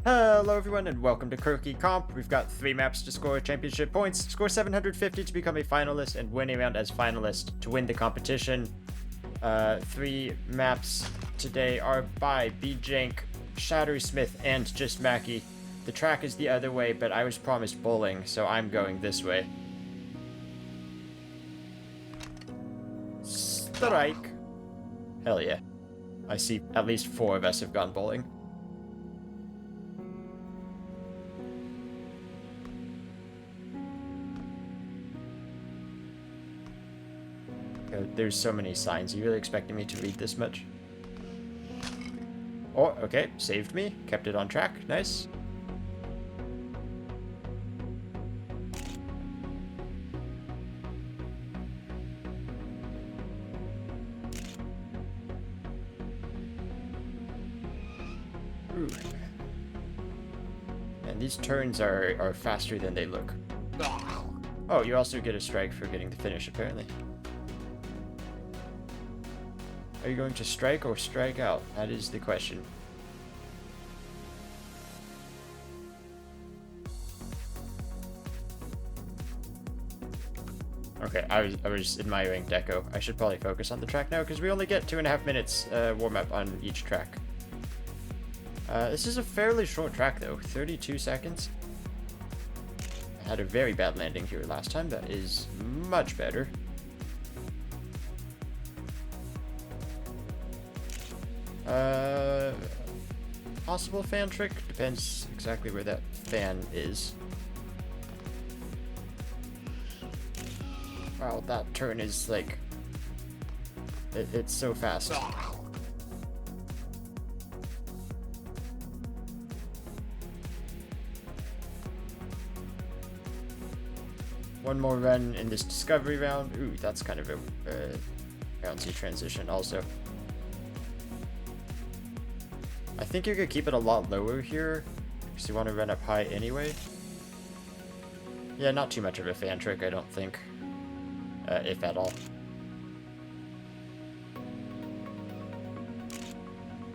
Hello everyone and welcome to Kerki Comp. We've got 3 maps to score championship points. Score 750 to become a finalist and win a round as finalist to win the competition. 3 maps today are by Bjank, Shattersmith, and justMaki. The track is the other way, but I was promised bowling, so I'm going this way. Strike. Hell yeah. I see at least 4 of us have gone bowling. There's so many signs. Are you really expecting me to read this much? Oh, okay. Saved me. Kept it on track. Nice. Ooh. And these turns are faster than they look. Oh, you also get a strike for getting the finish, apparently. Are you going to strike or strike out? That is the question. Okay, I was admiring Deco. I should probably focus on the track now, because we only get 2.5 minutes warm-up on each track. This is a fairly short track, though. 32 seconds. I had a very bad landing here last time. That is much better. Possible fan trick? Depends exactly where that fan is. Wow, that turn is like... It's so fast. One more run in this discovery round. Ooh, that's kind of a bouncy transition also. I think you could keep it a lot lower here, because you want to run up high anyway. Yeah, not too much of a fan trick, I don't think. If at all.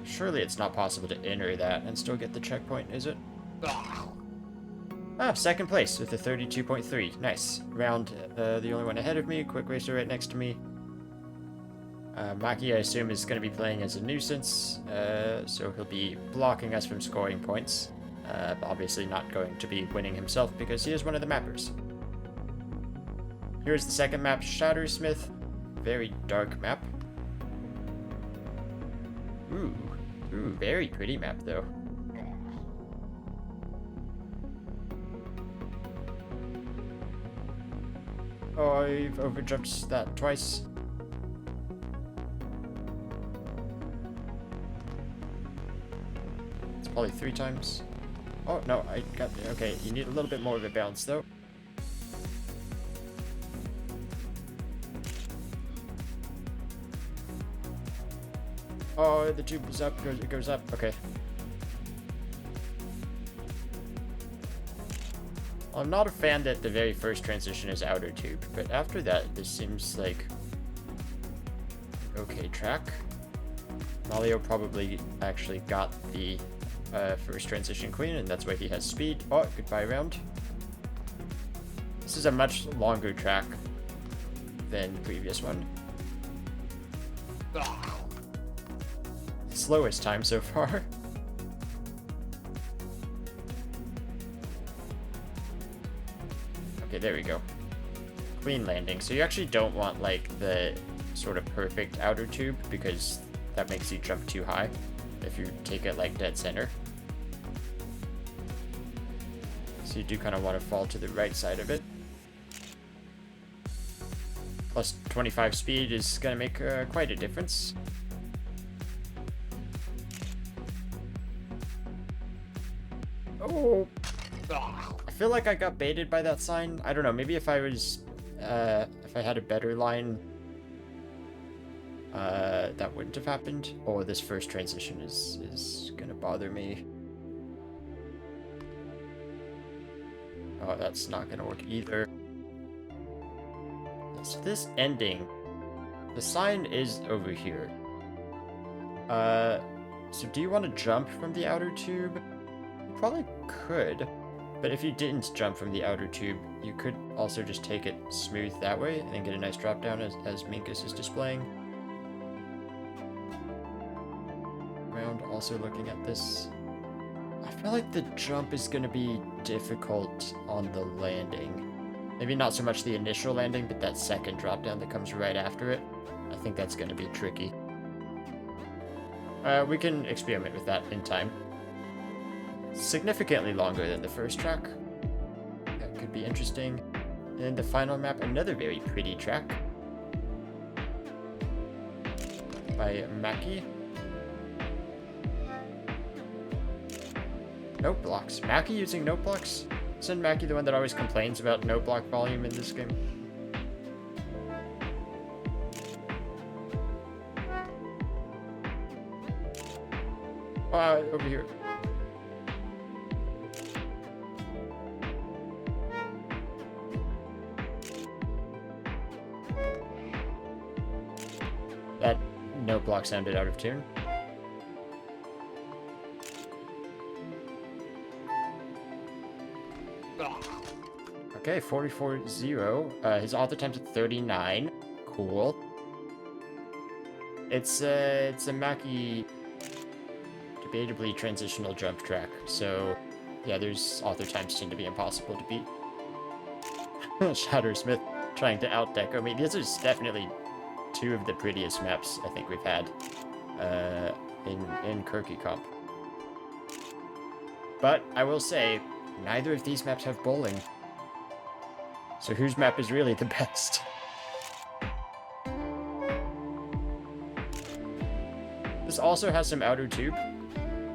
Surely it's not possible to enter that and still get the checkpoint, is it? Ah, second place with a 32.3. Nice. Round, the only one ahead of me. Quick racer right next to me. Maki, I assume, is going to be playing as a nuisance, so he'll be blocking us from scoring points. Obviously not going to be winning himself because he is one of the mappers. Here's the second map, Shattersmith. Very dark map. Ooh, very pretty map, though. Oh, I've overjumped that twice. Probably 3 times. Oh, no, I got... Okay, you need a little bit more of a bounce, though. Oh, the tube is up. It goes up. Okay. I'm not a fan that the very first transition is outer tube, but after that, this seems like... okay track. Malio probably actually got the... first transition clean, and that's why he has speed. Oh, goodbye round. This is a much longer track than the previous one. Slowest time so far. Okay, there we go. Clean landing. So you actually don't want like the sort of perfect outer tube, because that makes you jump too high if you take it like dead center. So you do kind of want to fall to the right side of it. Plus 25 speed is going to make quite a difference. Oh! I feel like I got baited by that sign. I don't know, maybe if I was, if I had a better line, that wouldn't have happened. Oh, this first transition is gonna bother me. Oh, that's not gonna work either. So this ending, the sign is over here. So do you want to jump from the outer tube? probably could. But if you didn't jump from the outer tube, you could also just take it smooth that way and then get a nice drop down as Minkus is displaying. Round also looking at this. I feel like the jump is going to be difficult on the landing. Maybe not so much the initial landing, but that second drop down that comes right after it. I think that's going to be tricky. We can experiment with that in time. Significantly longer than the first track. That could be interesting. And the final map, another very pretty track by Maki. Note blocks. Maki using note blocks? Isn't Maki the one that always complains about note block volume in this game? Over here. That note block sounded out of tune. Okay, 44-0. His author time's at 39. Cool. It's a Maki debatably transitional jump track, so yeah, there's author times tend to be impossible to beat. Shattersmith trying to out-deco me. These are definitely two of the prettiest maps I think we've had in Kerki comp. But I will say, neither of these maps have bowling. So whose map is really the best? This also has some outer tube.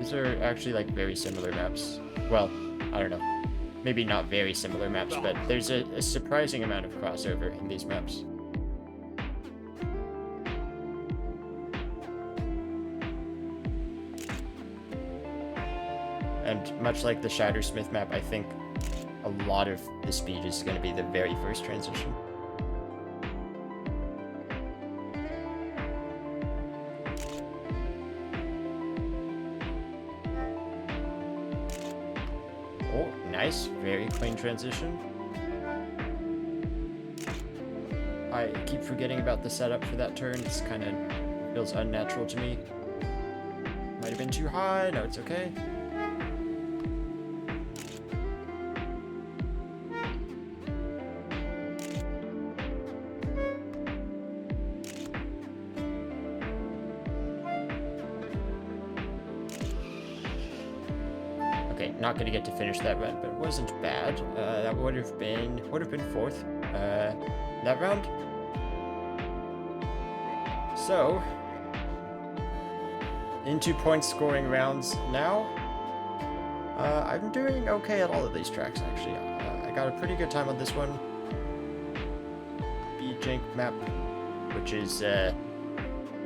These are actually like very similar maps. Well, I don't know. Maybe not very similar maps, but there's a surprising amount of crossover in these maps. And much like the Shattersmith map, I think a lot of the speed is going to be the very first transition. Oh, nice. Very clean transition. I keep forgetting about the setup for that turn. It's kind of feels unnatural to me. Might have been too high. No, it's okay. Okay, not gonna get to finish that run, but it wasn't bad. That would have been fourth that round. So into point scoring rounds now. I'm doing okay at all of these tracks actually. I got a pretty good time on this one. B-Jink map, which is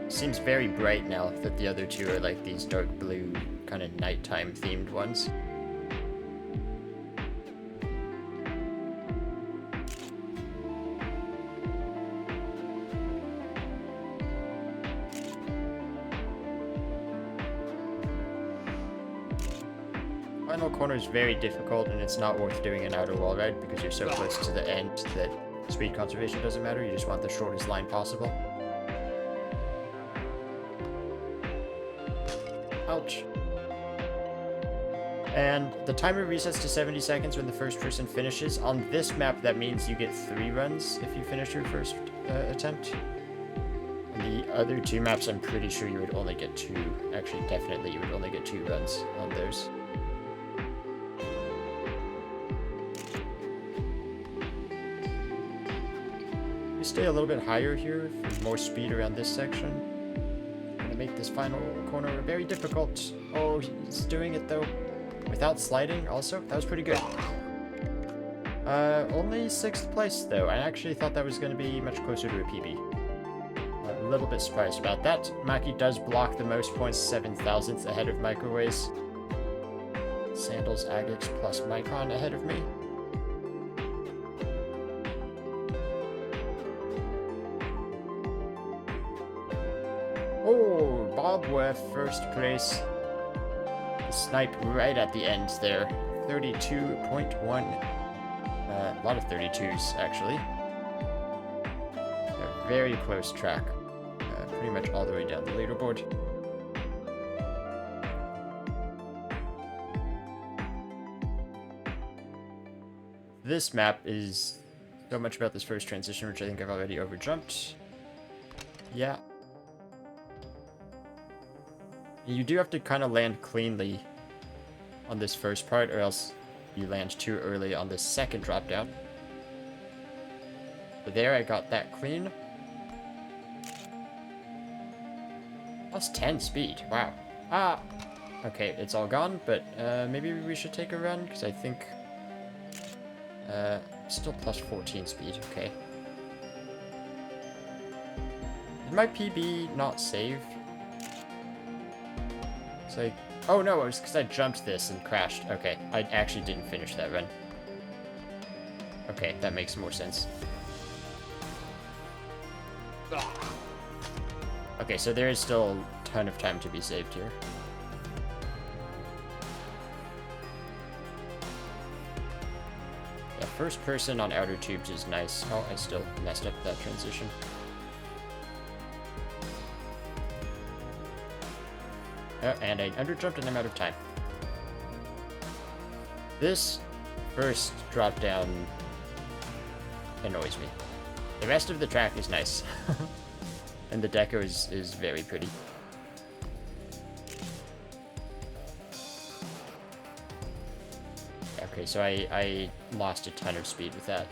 seems very bright now that the other two are like these dark blue kind of nighttime themed ones. Final corner is very difficult, and it's not worth doing an outer wall ride because you're so close to the end that speed conservation doesn't matter. You just want the shortest line possible. Ouch. And the timer resets to 70 seconds when the first person finishes. On this map, that means you get 3 runs if you finish your first attempt. And the other 2 maps, I'm pretty sure you would only get 2. Actually, definitely you would only get 2 runs on those. We stay a little bit higher here for more speed around this section. Gonna make this final corner very difficult. Oh, he's doing it though. Without sliding also. That was pretty good. Only 6th place though. I actually thought that was going to be much closer to a PB. A little bit surprised about that. Maki does block the most points, 7,000th ahead of Microwaves. Sandals, Agates plus Micron ahead of me. Oh, Bob with first place. Snipe right at the end there. 32.1. A lot of 32s, actually. A very close track. Pretty much all the way down the leaderboard. This map is so much about this first transition, which I think I've already overjumped. Yeah. You do have to kind of land cleanly on this first part, or else you land too early on the second drop down. But there, I got that clean. Plus 10 speed, wow. Ah! Okay, it's all gone, but maybe we should take a run, because I think... still plus 14 speed, okay. Did my PB not save? It's like... Oh no, it was because I jumped this and crashed. Okay, I actually didn't finish that run. Okay, that makes more sense. Okay, so there is still a ton of time to be saved here. Yeah, first person on outer tubes is nice. Oh, I still messed up that transition. Oh, and I underjumped and I'm out of time. This first drop down annoys me. The rest of the track is nice. And the deco is very pretty. Okay, so I lost a ton of speed with that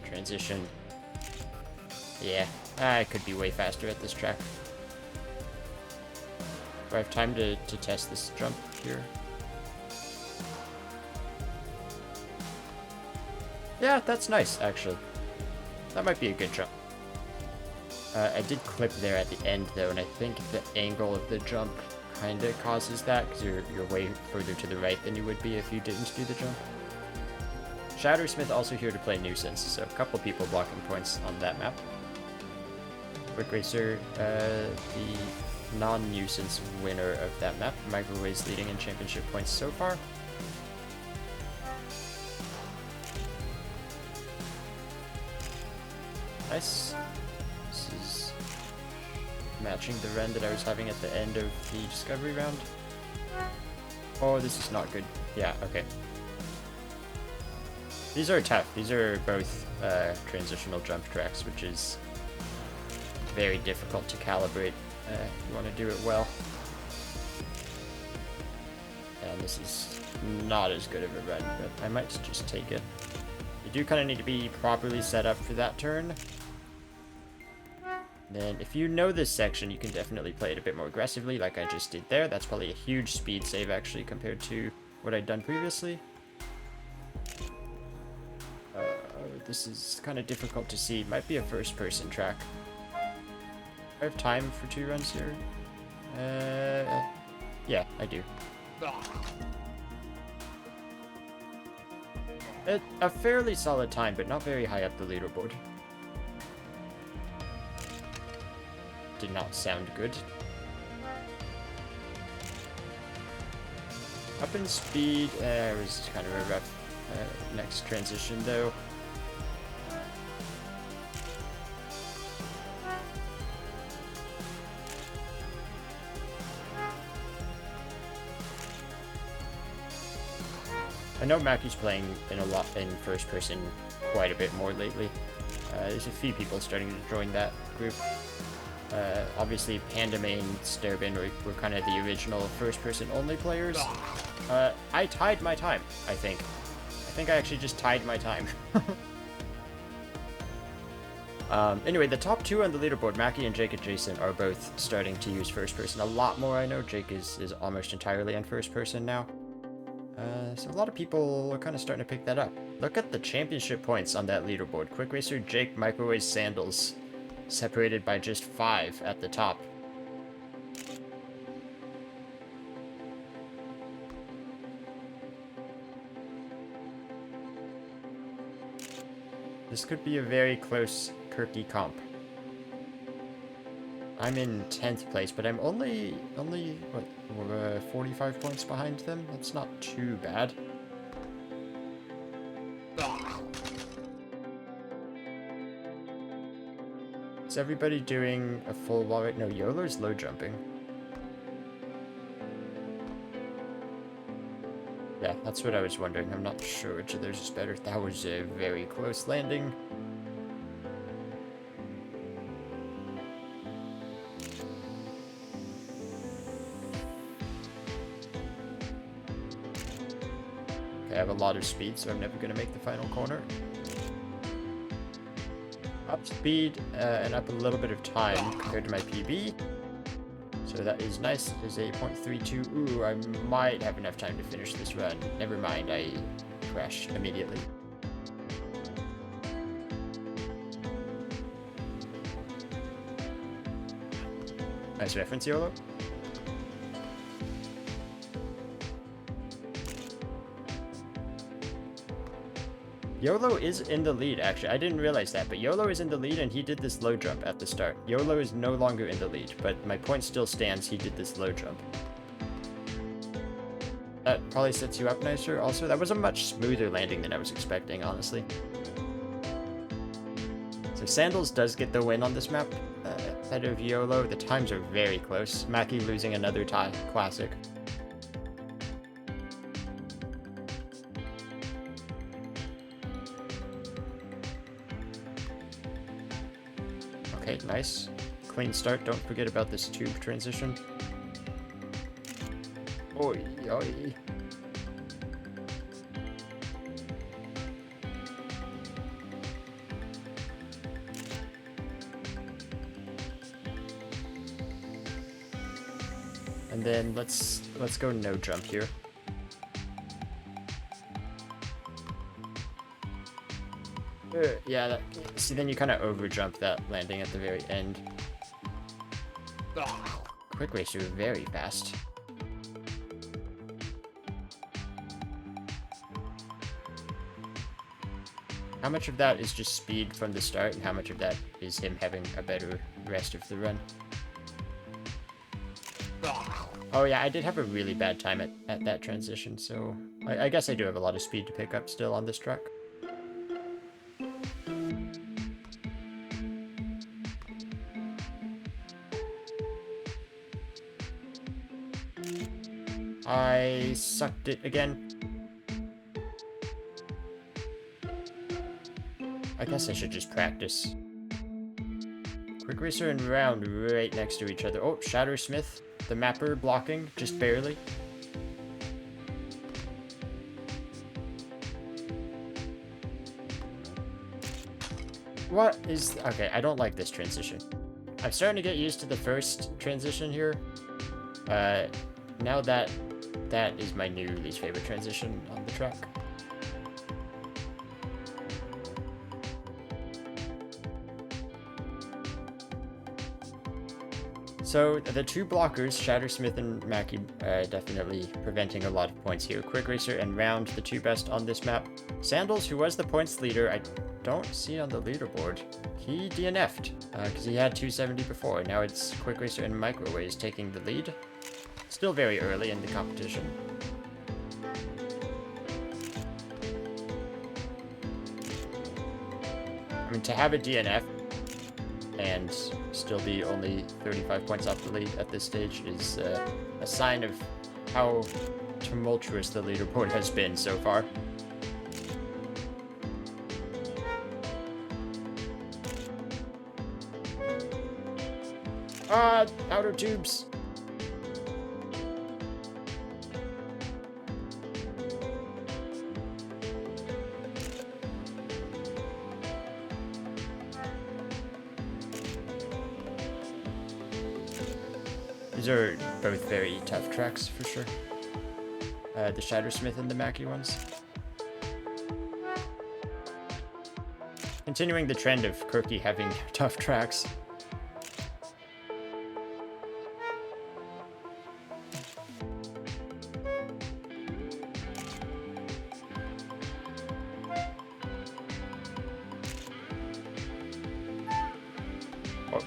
transition. Yeah, I could be way faster at this track. Do I have time to test this jump here? Yeah, that's nice, actually. That might be a good jump. I did clip there at the end, though, and I think the angle of the jump kind of causes that, because you're way further to the right than you would be if you didn't do the jump. Shattersmith also here to play Nuisance, so a couple people blocking points on that map. Quick Racer, the non-Nuisance winner of that map. Microwave's leading in championship points so far. Nice. This is matching the run that I was having at the end of the discovery round. Oh, this is not good. Yeah, okay. These are tough. These are both transitional jump tracks, which is very difficult to calibrate. You want to do it well. And this is not as good of a run, but I might just take it. You do kind of need to be properly set up for that turn. Then if you know this section, you can definitely play it a bit more aggressively, like I just did there. That's probably a huge speed save, actually, compared to what I'd done previously. This is kind of difficult to see. Might be a first-person track. I have time for 2 runs here. Yeah, I do. A fairly solid time, but not very high up the leaderboard. Did not sound good. Up in speed, it was kind of a rough next transition though. I know Maki's playing in first person quite a bit more lately. There's a few people starting to join that group. Obviously, Pandamain, Sterbin were kind of the original first-person only players. I tied my time, I think. I think I actually just tied my time. Anyway, the top 2 on the leaderboard, Maki and Jake Adjacent, are both starting to use first-person a lot more, I know. Jake is almost entirely on first-person now. So a lot of people are kind of starting to pick that up. Look at the championship points on that leaderboard. Quick Racer, Jake, Microwave, Sandals. Separated by just 5 at the top. This could be a very close Kerki comp. I'm in 10th place, but I'm only what, We're 45 points behind them. That's not too bad. Is everybody doing a full wall right? No, YOLO's low jumping. Yeah, that's what I was wondering. I'm not sure which of theirs is better. That was a very close landing. Okay, I have a lot of speed, so I'm never going to make the final corner. Up speed and up a little bit of time compared to my PB. So that is nice. It is a 0.32. Ooh, I might have enough time to finish this run. Never mind, I crashed immediately. Nice reference, YOLO. YOLO is in the lead, actually. I didn't realize that, but YOLO is in the lead, and he did this low jump at the start. YOLO is no longer in the lead, but my point still stands. He did this low jump. That probably sets you up nicer. Also, that was a much smoother landing than I was expecting, honestly. So Sandals does get the win on this map. Ahead of YOLO. The times are very close. Maki losing another tie. Classic. Okay, nice. Clean start. Don't forget about this tube transition. Oi, oi. And then let's go no jump here. Yeah, see, then you kind of over jump that landing at the very end. Quick racer, very fast. How much of that is just speed from the start, and how much of that is him having a better rest of the run? Oh yeah, I did have a really bad time at that transition, so I guess I do have a lot of speed to pick up still on this track. I sucked it again. I guess I should just practice. Quick racer and round right next to each other. Oh, Shattersmith, the mapper blocking, just barely. What is... Okay, I don't like this transition. I'm starting to get used to the first transition here. Now that is my new least favorite transition on the track. So the two blockers, Shattersmith and Maki, definitely preventing a lot of points here. Quick Racer and Round, the two best on this map. Sandals, who was the points leader, I don't see on the leaderboard. He DNF'd, because he had 270 before. Now it's Quick Racer and Microwaves taking the lead. Still very early in the competition. I mean, to have a DNF and still be only 35 points off the lead at this stage is a sign of how tumultuous the leaderboard has been so far. Outer tubes! These are both very tough tracks, for sure. The Shattersmith and the Maki ones. Continuing the trend of Kerki having tough tracks.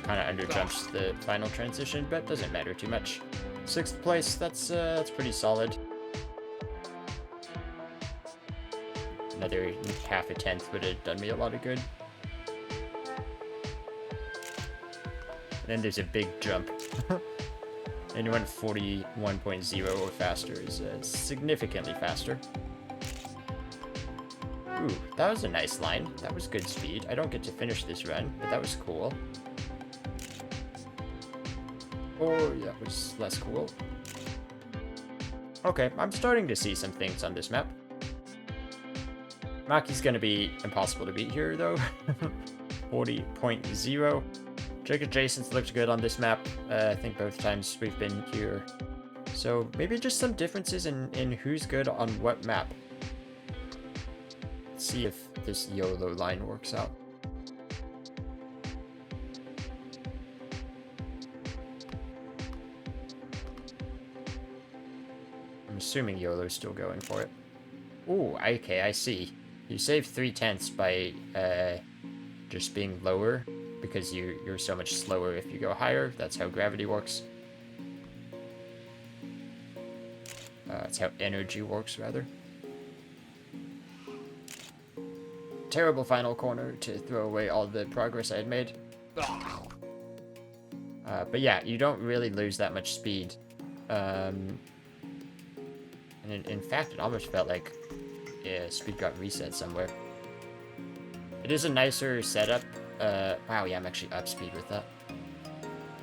Kind of underjumps the final transition, but doesn't matter too much. 6th place, that's pretty solid. Another half a tenth would have done me a lot of good. And then there's a big jump. Anyone 41.0 or faster is significantly faster. Ooh, that was a nice line. That was good speed. I don't get to finish this run, but that was cool. Oh, yeah, that was less cool. Okay, I'm starting to see some things on this map. Maki's gonna be impossible to beat here, though. 40.0. Jake Adjacent looked good on this map. I think both times we've been here. So maybe just some differences in who's good on what map. Let's see if this YOLO line works out. I'm assuming YOLO's still going for it. Ooh, okay, I see. You save 3/10 by just being lower, because you're so much slower if you go higher. That's how gravity works. That's how energy works, rather. Terrible final corner to throw away all the progress I had made. But yeah, you don't really lose that much speed. And in fact, it almost felt like speed got reset somewhere. It is a nicer setup. Wow, yeah, I'm actually up speed with that.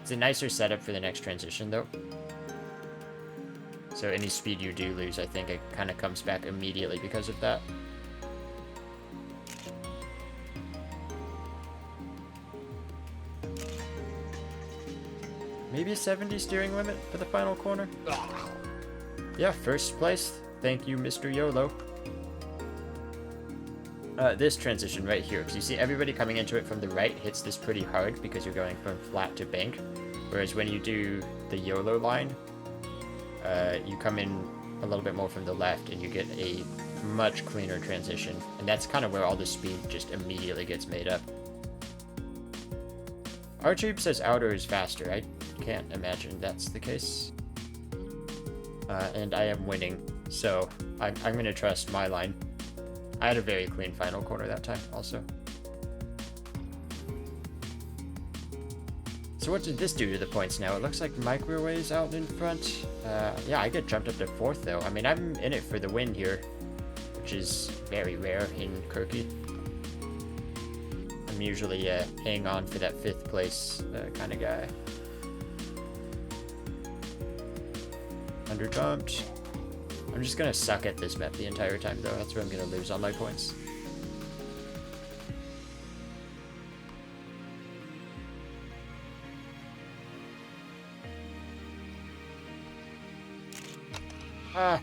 It's a nicer setup for the next transition, though. So any speed you do lose, I think it kind of comes back immediately because of that. Maybe a 70 steering limit for the final corner? Yeah, first place. Thank you, Mr. YOLO. This transition right here, because you see everybody coming into it from the right hits this pretty hard because you're going from flat to bank. Whereas when you do the YOLO line, you come in a little bit more from the left and you get a much cleaner transition. And that's kind of where all the speed just immediately gets made up. Archie says outer is faster. I can't imagine that's the case. And I am winning, so I'm going to trust my line. I had a very clean final corner that time, also. So what did this do to the points now? It looks like Microwave's out in front. Yeah, I get jumped up to 4th, though. I mean, I'm in it for the win here, which is very rare in Kerki. I'm usually hang on for that 5th place kind of guy. Underjumped. I'm just gonna suck at this map the entire time, though. That's where I'm gonna lose all my points. Ah.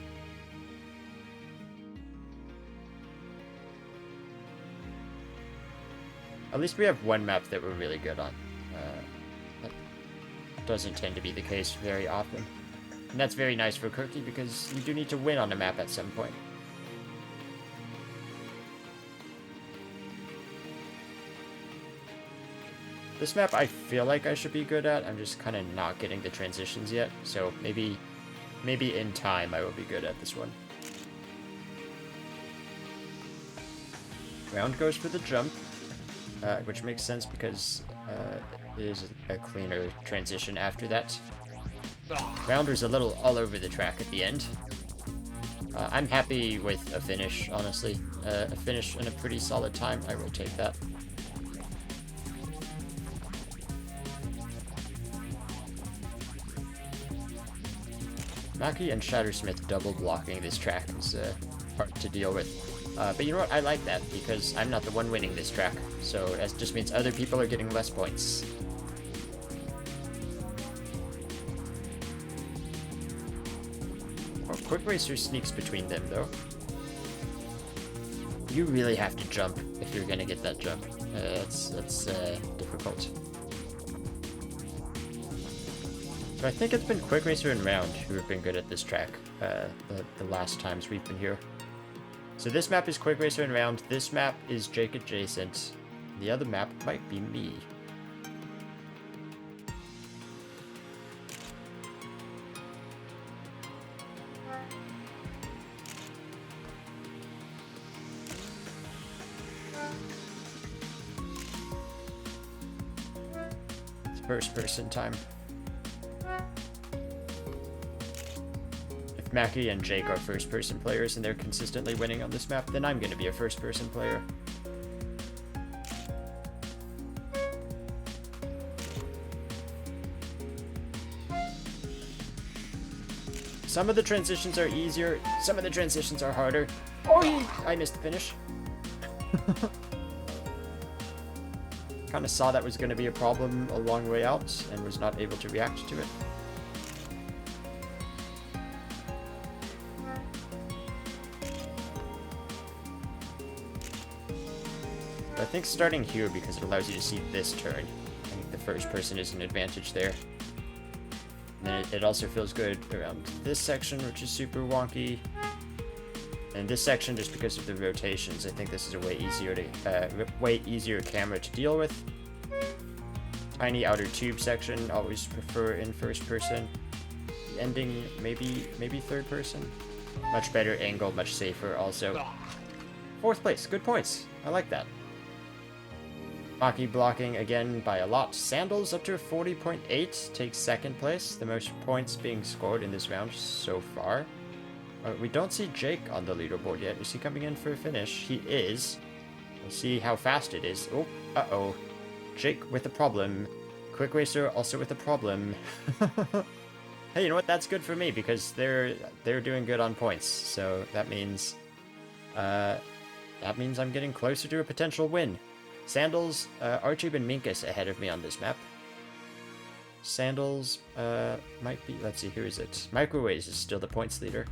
At least we have one map that we're really good on. That doesn't tend to be the case very often. And that's very nice for Kerki because you do need to win on a map at some point. This map I feel like I should be good at. I'm just kind of not getting the transitions yet. So maybe in time I will be good at this one. Round goes for the jump, which makes sense because it is a cleaner transition after that. Rounder's a little all over the track at the end. I'm happy with a finish, honestly. A finish in a pretty solid time, I will take that. Maki and Shattersmith double blocking this track is hard to deal with. But you know what? I like that because I'm not the one winning this track. So that just means other people are getting less points. Oh, Quick Racer sneaks between them, though. You really have to jump if you're gonna get that jump. That's difficult. So I think it's been Quick Racer and Round who have been good at this track the last times we've been here. So this map is Quick Racer and Round. This map is Jake Adjacent. The other map might be me. first person time. If Maki and Jake are first person players and they're consistently winning on this map, then I'm going to be a first person player. Some of the transitions are easier, some of the transitions are harder. Oh, I missed the finish. Kind of saw that was going to be a problem a long way out and was not able to react to it. I think starting here, because it allows you to see this turn, I think the first person is an advantage there. And then it also feels good around this section, which is super wonky. And this section, just because of the rotations, I think this is a way easier camera to deal with. Tiny outer tube section, always prefer in first person. Ending, maybe third person. Much better angle, much safer also. Fourth place, good points. I like that. Maki blocking again by a lot. Sandals up to 40.8 takes second place, the most points being scored in this round so far. We don't see Jake on the leaderboard yet. Is he coming in for a finish? He is. We'll see how fast it is. Oh, uh-oh. Jake with a problem. Quick Racer also with a problem. Hey, you know what? That's good for me because they're doing good on points. So that means I'm getting closer to a potential win. Sandals, Archib and Minkus ahead of me on this map. Sandals might be, let's see, who is it? Microwaves is still the points leader.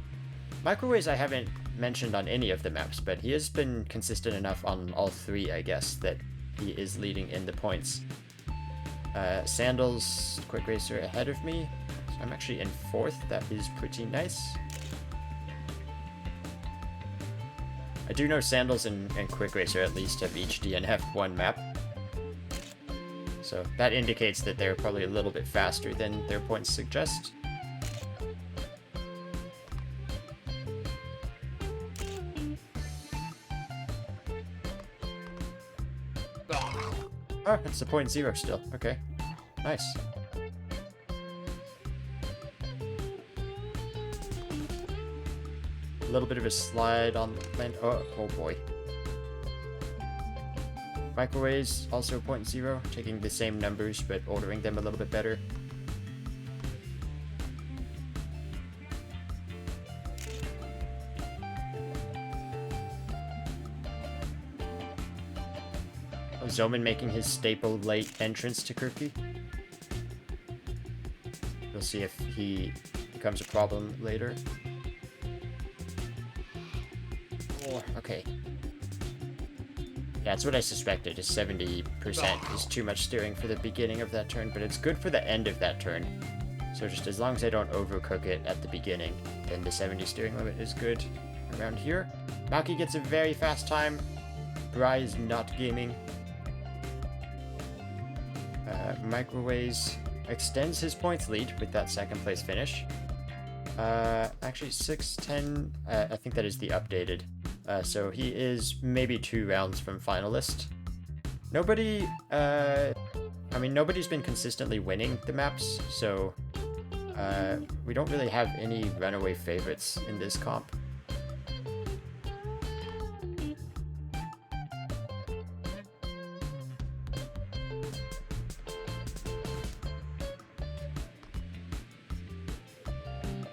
Microwaves I haven't mentioned on any of the maps, but he has been consistent enough on all three, I guess, that he is leading in the points. Sandals, Quick Racer ahead of me. So I'm actually in fourth. That is pretty nice. I do know Sandals and Quick Racer at least have each DNF one map. So that indicates that they're probably a little bit faster than their points suggest. Oh, it's the 0.0 still. Okay. Nice. A little bit of a slide on the land. Oh boy. Microwaves, also 0.0, taking the same numbers, but ordering them a little bit better. Zoman making his staple late entrance to Kerki. We'll see if he becomes a problem later. Oh, okay. Yeah, that's what I suspected, is 70% is too much steering for the beginning of that turn, but it's good for the end of that turn. So just as long as I don't overcook it at the beginning, then the 70 steering limit is good around here. Maki gets a very fast time. Bry is not gaming. Microwaves extends his points lead with that second place finish. Actually 6-10, I think that is the updated. So he is maybe 2 rounds from finalist. Nobody, nobody's been consistently winning the maps, so we don't really have any runaway favorites in this comp.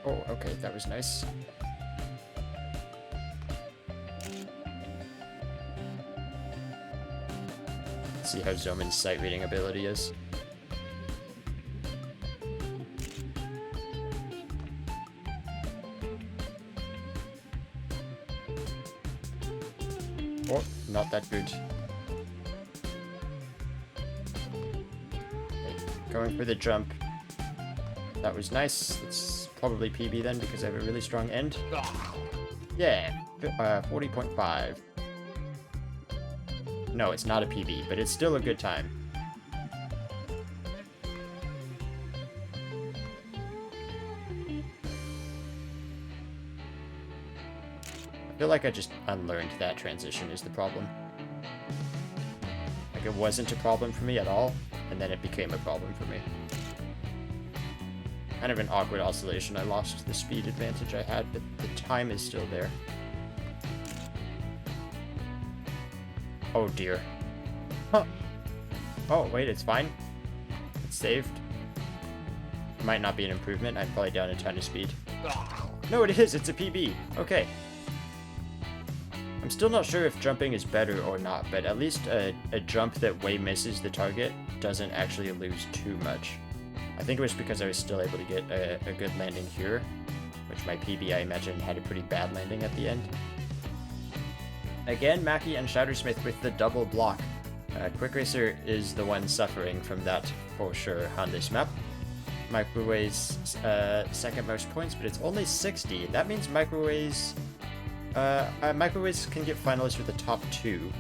Oh, okay, that was nice. Let's see how Zoman's sight reading ability is. Oh, not that good. Okay, going for the jump. That was nice. It's probably PB then because I have a really strong end. Yeah, 40.5. No, it's not a PB, but it's still a good time. I feel like I just unlearned that transition is the problem. Like it wasn't a problem for me at all. and then it became a problem for me. Kind of an awkward oscillation. I lost the speed advantage I had, but the time is still there. Oh dear. Huh. Oh, wait, it's fine. It's saved. It might not be an improvement. I'm probably down a ton of speed. No, it is. It's a PB. Okay. I'm still not sure if jumping is better or not, but at least a jump that way misses the target doesn't actually lose too much. I think it was because I was still able to get a good landing here, which my PB, I imagine, had a pretty bad landing at the end. Again, Maki and Shattersmith with the double block. Quick Racer is the one suffering from that for sure on this map. Microwave's second most points, but it's only 60. That means Microwaves can get finalists with the top 2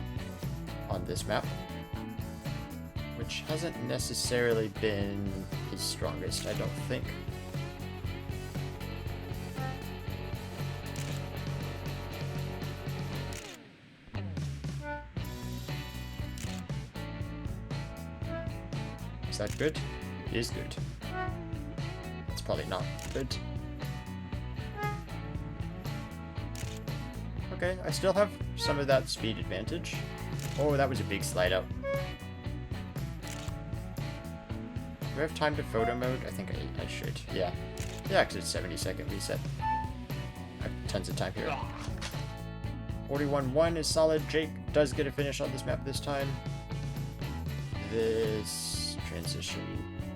on this map, which hasn't necessarily been his strongest, I don't think. Is that good? It is good. It's probably not good. Okay, I still have some of that speed advantage. Oh, that was a big slide out. Do I have time to photo mode? I think I should. Yeah. Yeah, because it's 70-second reset. I have tons of time here. 41-1 is solid. Jake does get a finish on this map this time. This transition.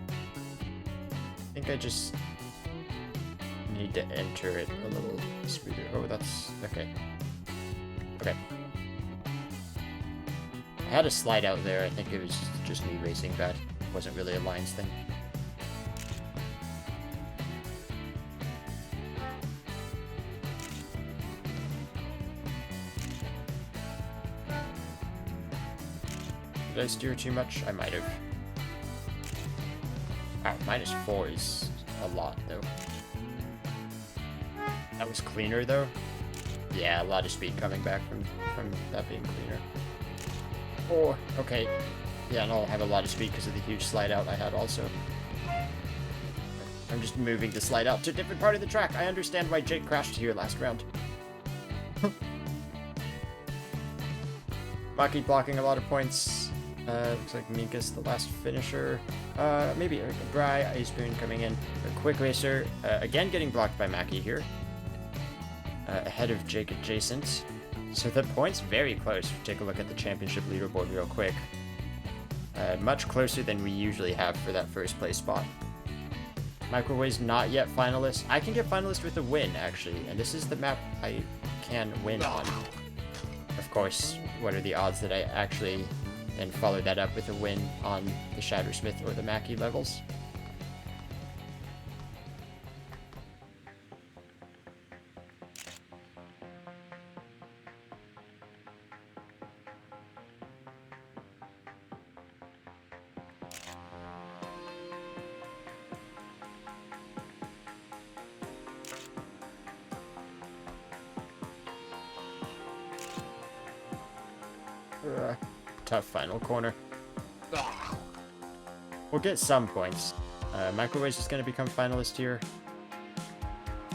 I think I just need to enter it a little smoother. Oh, that's okay. Okay. I had a slide out there. I think it was just me racing bad. It wasn't really a lines thing. Did I steer too much? I might have. Wow, -4 is a lot, though. That was cleaner, though. Yeah, a lot of speed coming back from that being cleaner. Oh, okay. Yeah, and I'll have a lot of speed because of the huge slide out I had also. I'm just moving the slide out to a different part of the track. I understand why Jake crashed here last round. Maki blocking a lot of points. Looks like Mika's the last finisher. Maybe a Bry, Ice Spoon coming in. A Quick Racer, again getting blocked by Maki here. Ahead of Jake adjacent. So the points very close. Take a look at the championship leaderboard real quick. Much closer than we usually have for that first place spot. Microwave's not yet finalist. I can get finalist with a win, actually, and this is the map I can win on. Of course, what are the odds that I actually then follow that up with a win on the Shattersmith or the Maki levels? Tough final corner. We'll get some points. Microwave's just going to become finalist here.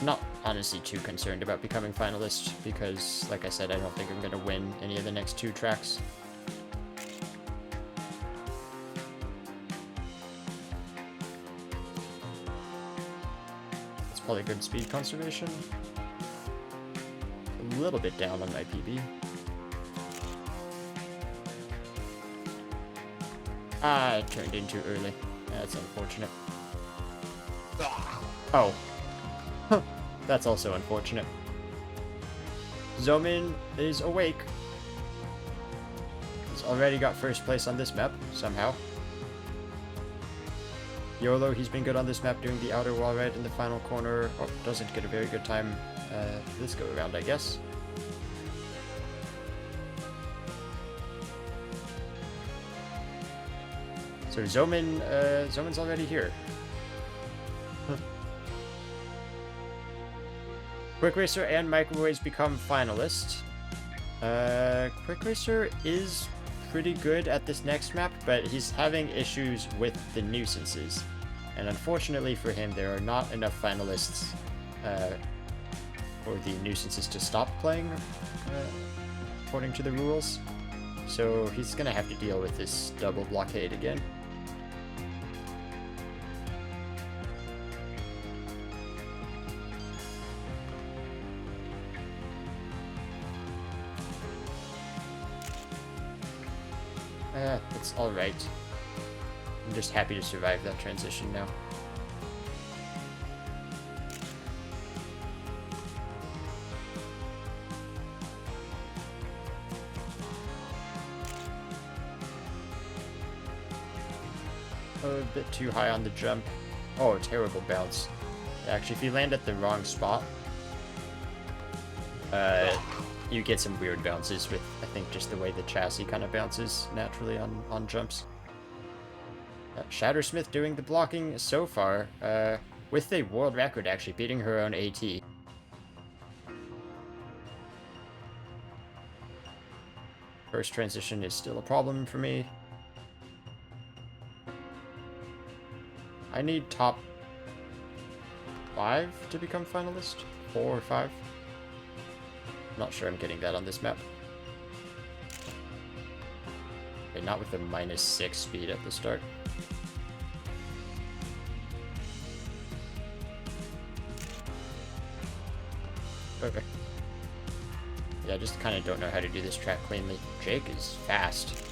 Not honestly too concerned about becoming finalist because, like I said, I don't think I'm going to win any of the next 2 tracks. It's probably good speed conservation. A little bit down on my PB. I turned in too early. That's unfortunate. Oh. That's also unfortunate. Zomin is awake. He's already got first place on this map, somehow. YOLO, he's been good on this map doing the outer wall right in the final corner. Oh, doesn't get a very good time this go around, I guess. So Zomin's already here. Quick Racer and Microwaves become finalists. Quick Racer is pretty good at this next map, but he's having issues with the nuisances. And unfortunately for him, there are not enough finalists for the nuisances to stop playing according to the rules. So he's gonna have to deal with this double blockade again. It's alright. I'm just happy to survive that transition now. A bit too high on the jump. Oh, terrible bounce. Actually, if you land at the wrong spot, you get some weird bounces with, I think, just the way the chassis kind of bounces naturally on jumps. Shattersmith doing the blocking so far, with a world record, actually, beating her own AT. First transition is still a problem for me. I need top 5 to become finalist? 4 or 5? Not sure I'm getting that on this map. Okay, not with the -6 speed at the start. Okay. Yeah, I just kind of don't know how to do this track cleanly. Jake is fast.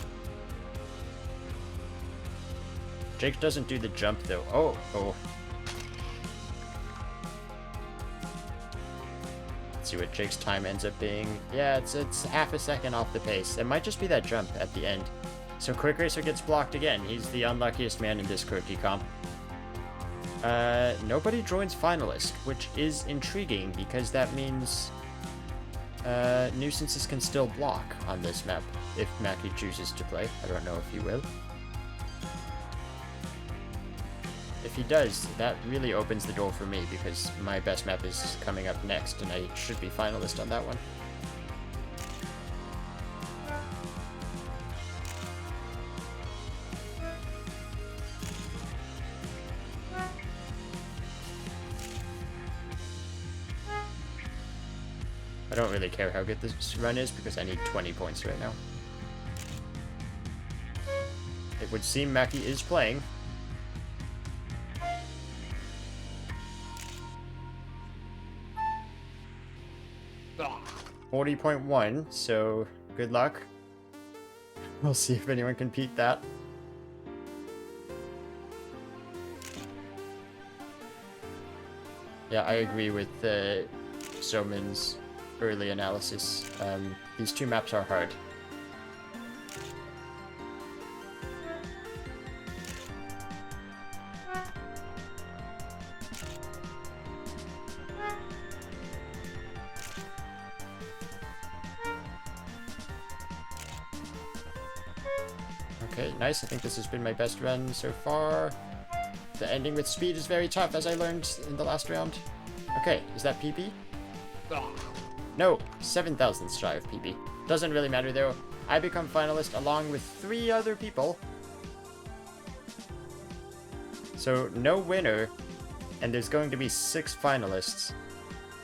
Jake doesn't do the jump, though. Oh. Let's see what Jake's time ends up being. Yeah, it's half a second off the pace. It might just be that jump at the end. So Quick Racer gets blocked again. He's the unluckiest man in this Kerki comp. Nobody joins finalist, which is intriguing because that means nuisances can still block on this map if Maki chooses to play. I don't know if he will. If he does, that really opens the door for me because my best map is coming up next and I should be finalist on that one. I don't really care how good this run is because I need 20 points right now. It would seem Maki is playing. 40.1, so good luck. We'll see if anyone can beat that. Yeah, I agree with Soman's early analysis. These two maps are hard. Okay, nice. I think this has been my best run so far. The ending with speed is very tough, as I learned in the last round. Okay, is that PB? No, 7,000 shy of PB. Doesn't really matter though. I become finalist along with 3 other people. So no winner, and there's going to be 6 finalists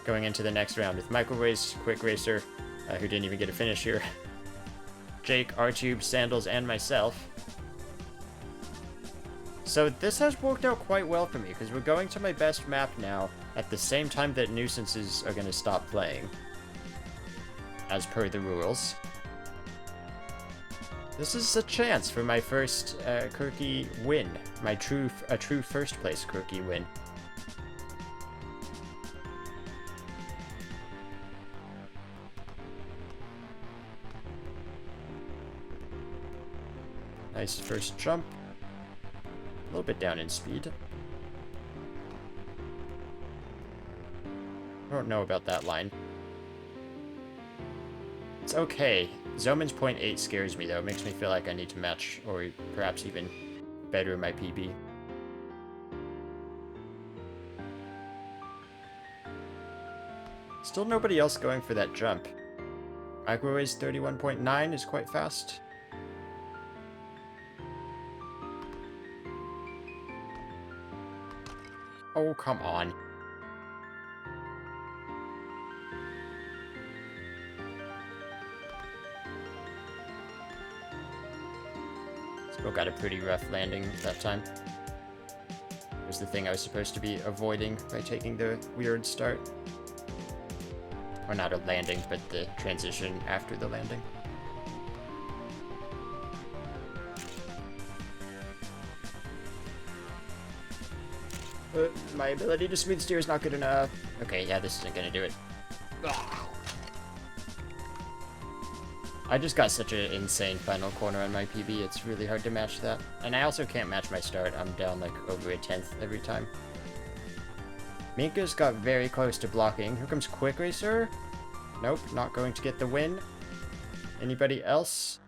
going into the next round with Michael Race, Quick Racer, who didn't even get a finish here, Jake, R-Tube, Sandals, and myself. So this has worked out quite well for me, because we're going to my best map now at the same time that nuisances are going to stop playing, as per the rules. This is a chance for my first Kerki win, a true first place Kerki win. Nice first jump. A little bit down in speed. I don't know about that line. It's okay. Zoman's 0.8 scares me though. It makes me feel like I need to match or perhaps even better my PB. Still nobody else going for that jump. Microwave's 31.9 is quite fast. Oh, come on. Still got a pretty rough landing that time. It was the thing I was supposed to be avoiding by taking the weird start. Or not a landing, but the transition after the landing. My ability to smooth steer is not good enough. Okay, yeah, this isn't gonna do it. I just got such an insane final corner on my PB, it's really hard to match that. And I also can't match my start, I'm down like over a 10th every time. Minka's got very close to blocking. Here comes Quick Racer. Nope, not going to get the win. Anybody else?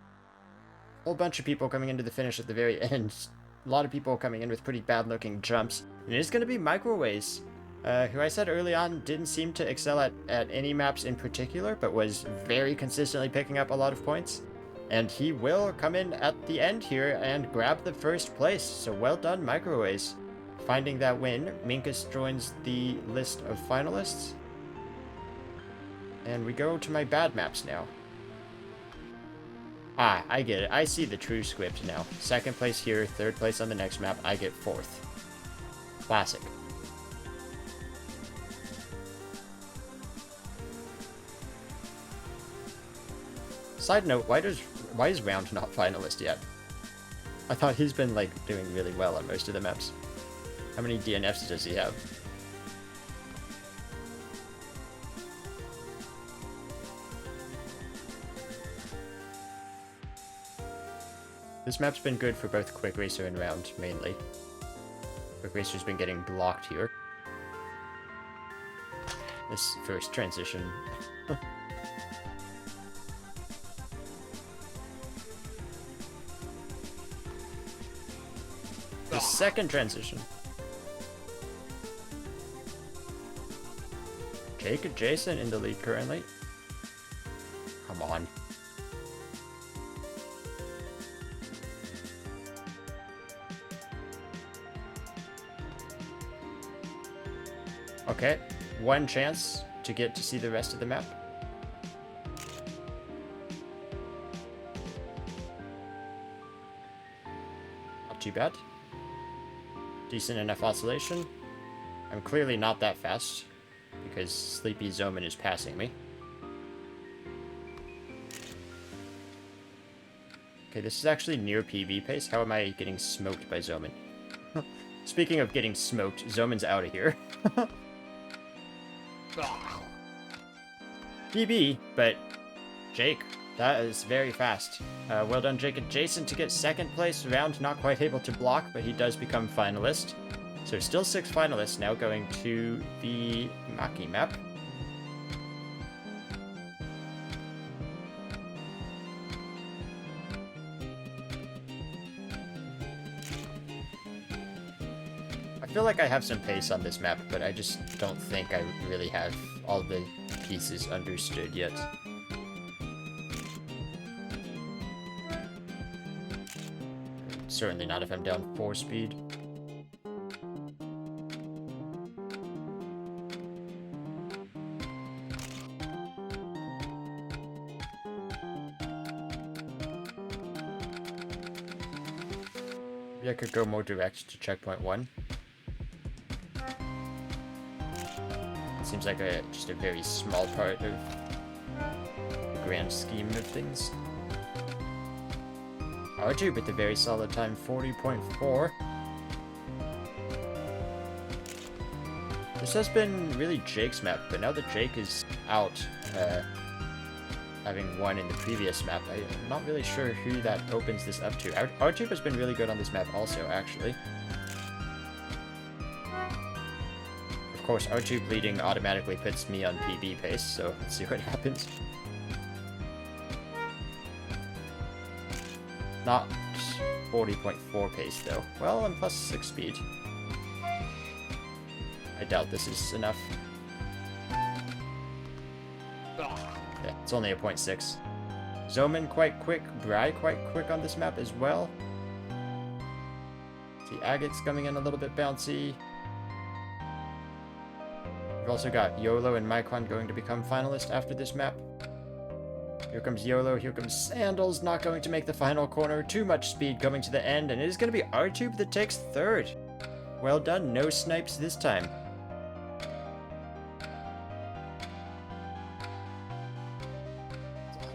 Whole bunch of people coming into the finish at the very end. A lot of people coming in with pretty bad looking jumps. And it is going to be Microwaves, who I said early on didn't seem to excel at any maps in particular, but was very consistently picking up a lot of points. And he will come in at the end here and grab the first place. So well done, Microwaves. Finding that win, Minkus joins the list of finalists. And we go to my bad maps now. Ah, I get it. I see the true script now. Second place here, third place on the next map, I get fourth. Classic. Side note, why is Round not finalist yet? I thought he's been like doing really well on most of the maps. How many DNFs does he have? This map's been good for both Quick Racer and Round, mainly. Quick Racer's been getting blocked here. This first transition. The second transition. Jake adjacent in the lead currently. Come on. Okay, one chance to get to see the rest of the map. Not too bad. Decent enough oscillation. I'm clearly not that fast, because Sleepy Zoman is passing me. Okay, this is actually near PB pace. How am I getting smoked by Zoman? Speaking of getting smoked, Zoman's out of here. PB, but Jake, that is very fast. Well done, Jake. Adjacent to get second place. Round not quite able to block, but he does become finalist. So still 6 finalists now going to the Maki map. I feel like I have some pace on this map, but I just don't think I really have all the pieces understood yet. Certainly not if I'm down 4 speed. Maybe I could go more direct to checkpoint 1. Seems like just a very small part of the grand scheme of things. R2 with a very solid time, 40.4. This has been really Jake's map, but now that Jake is out, having won in the previous map, I'm not really sure who that opens this up to. R2 has been really good on this map also, actually. Of course, R2 bleeding automatically puts me on PB pace, so let's see what happens. Not 40.4 pace, though. Well, I'm plus 6 speed. I doubt this is enough. Yeah, it's only a 0.6. Zoman quite quick, Bry quite quick on this map as well. See, Agate's coming in a little bit bouncy. We've also got YOLO and Micron going to become finalists after this map. Here comes YOLO, here comes Sandals, not going to make the final corner. Too much speed coming to the end, and it is going to be R-Tube that takes third. Well done, no snipes this time.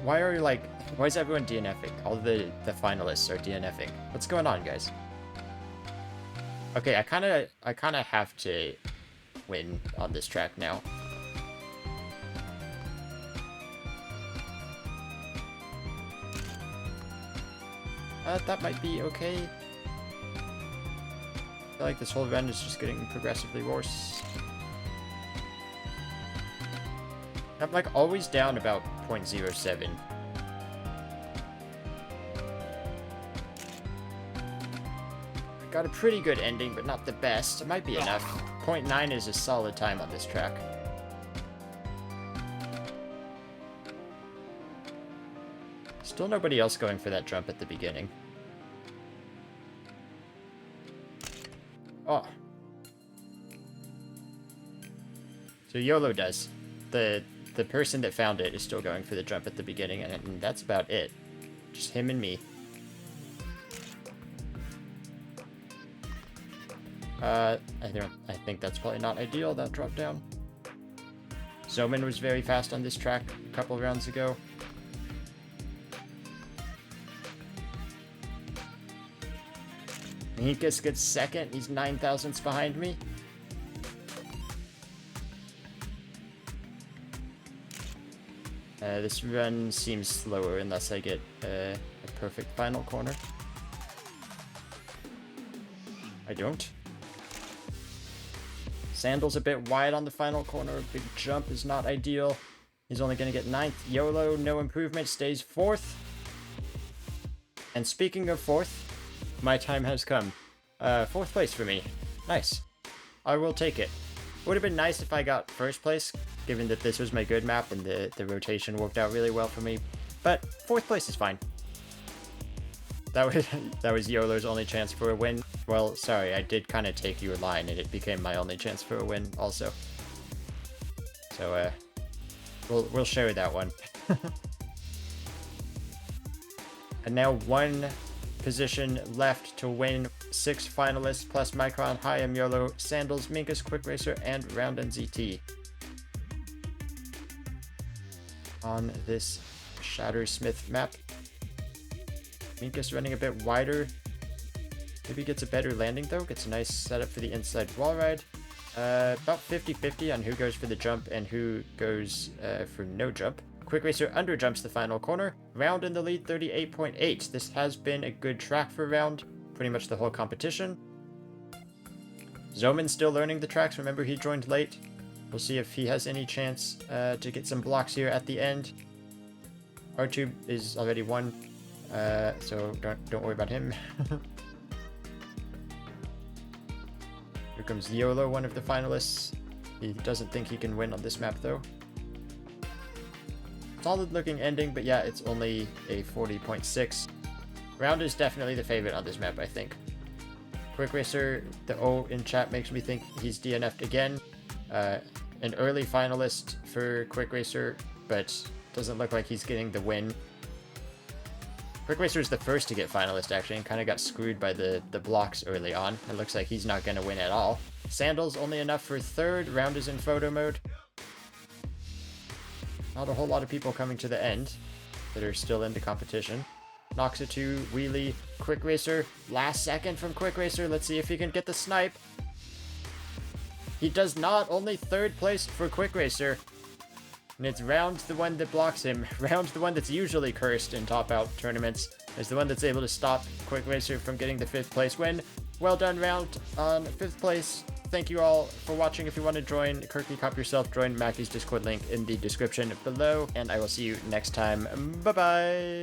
Why is everyone DNFing? All the finalists are DNFing. What's going on, guys? Okay, I kinda have to win on this track now. That might be okay. I feel like this whole run is just getting progressively worse. I'm like always down about 0.07. Got a pretty good ending, but not the best. It might be enough. 0.9 is a solid time on this track. Still nobody else going for that jump at the beginning. Oh. So YOLO does. The person that found it is still going for the jump at the beginning, and that's about it. Just him and me. I think that's probably not ideal, that drop down. Zoman was very fast on this track a couple rounds ago. Zeepkist gets second, he's 9 thousandths behind me. This run seems slower unless I get a perfect final corner. I don't. Sandals a bit wide on the final corner. Big jump is not ideal. He's only going to get 9th. YOLO, no improvement, stays 4th. And speaking of 4th, my time has come. 4th place for me. Nice. I will take it. Would have been nice if I got 1st place, given that this was my good map and the rotation worked out really well for me. But 4th place is fine. That was YOLO's only chance for a win. Well, sorry, I did kind of take your line, and it became my only chance for a win also. So, we'll share that one. And now 1 position left to win. 6 finalists plus Micron, Hayam, YOLO, Sandals, Minkus, Quick Racer, and Round and ZT. On this Shattersmith map. Minkus running a bit wider. Maybe gets a better landing though. Gets a nice setup for the inside wall ride. About 50-50 on who goes for the jump and who goes for no jump. Quick Racer underjumps the final corner. Round in the lead, 38.8. This has been a good track for Round, pretty much the whole competition. Zoman's still learning the tracks. Remember, he joined late. We'll see if he has any chance to get some blocks here at the end. R-Tube is already won. So don't worry about him. Here comes YOLO, one of the finalists. He doesn't think he can win on this map though. Solid looking ending, but yeah, it's only a 40.6. Round is definitely the favorite on this map, I think. Quick Racer, the O in chat makes me think he's DNF'd again. An early finalist for Quick Racer, but doesn't look like he's getting the win. Quick Racer is the first to get finalist, actually, and kind of got screwed by the blocks early on. It looks like he's not going to win at all. Sandals only enough for 3rd. Round is in photo mode. Not a whole lot of people coming to the end that are still in the competition. Knocks it to Wheelie. Quick Racer. Last second from Quick Racer. Let's see if he can get the snipe. He does not. Only 3rd place for Quick Racer. And it's Round the one that blocks him. Round the one that's usually cursed in top-out tournaments. Is the one that's able to stop Quick Racer from getting the 5th place win. Well done, Round, on 5th place. Thank you all for watching. If you want to join Kerki Comp yourself, join Maki's Discord link in the description below. And I will see you next time. Bye-bye!